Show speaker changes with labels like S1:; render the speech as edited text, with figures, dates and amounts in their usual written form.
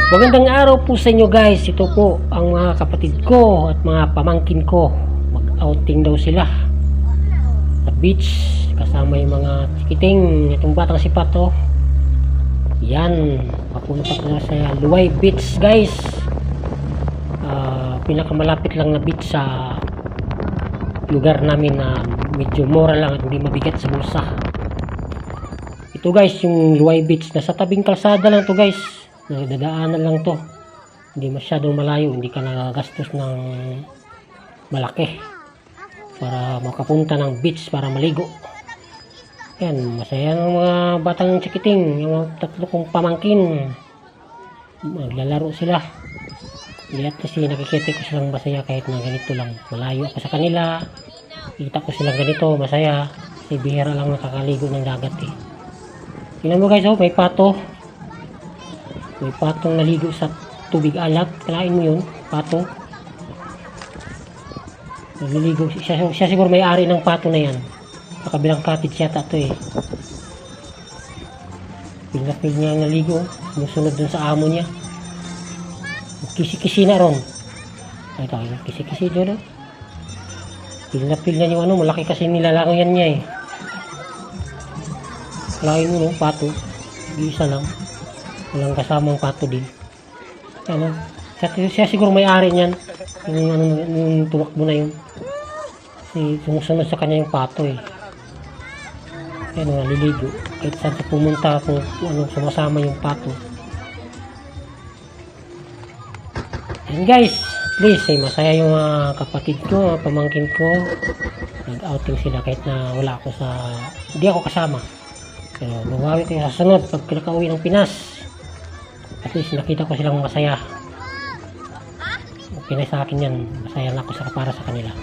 S1: Magandang araw po sa inyo guys. Ito po ang mga kapatid ko at mga pamangkin ko. Mag-outing daw sila sa beach kasama yung mga chikiting. Itong batang si Pato. Yan, papunta ko sa Luway Beach guys. Pinakamalapit lang na beach sa lugar namin na medyo mura lang at hindi mabigat sa bulsa. Ito guys, yung Luway Beach, nasa tabing kalsada lang to guys. Dadaanan lang to, hindi masyadong malayo, hindi ka nagagastos ng malaki para makapunta ng beach para maligo. Yan, masaya ng mga batang chikiting, yung mga tatlo kong pamangkin, maglalaro sila. At kasi nakikita ko silang masaya kahit na ganito lang, malayo ako sa kanila, kita ko silang ganito masaya kasi bihira lang nakakaligo ng dagat eh. Tingnan mo guys, oh, may pato. May patong naligo sa tubig alat. Kalain mo yun, pato. Naliligo. Siya siguro may-ari ng pato na yan. Sa kabilang cottage yata ito eh. Pinapil niya naligo. Sumusunod dun sa amo niya. Kisi-kisi na ron. Ay tayo, kisi-kisi dun oh. Pinapil niya yung ano, malaki kasi nilalangoyan niya eh. Kalain mo no, pato. Isa lang. Walang kasamang pato din. Ano? Siya siguro may-ari niyan. Yung tumakbo na yun. Kasi sumusunod sa kanya yung pato eh. Ayan, naliligo. Kahit saan sa pumunta kung ano, sumasama yung pato. And guys, please, masaya yung kapatid ko, pamangkin ko. Nag-outing sila kahit na wala ako hindi ako kasama. Pero bumawi ko sa sunod pag pinaka-uwi ng Pinas. At least nakita ko silang masaya. Okay na sa akin yan. Masaya na ako para sa kanila.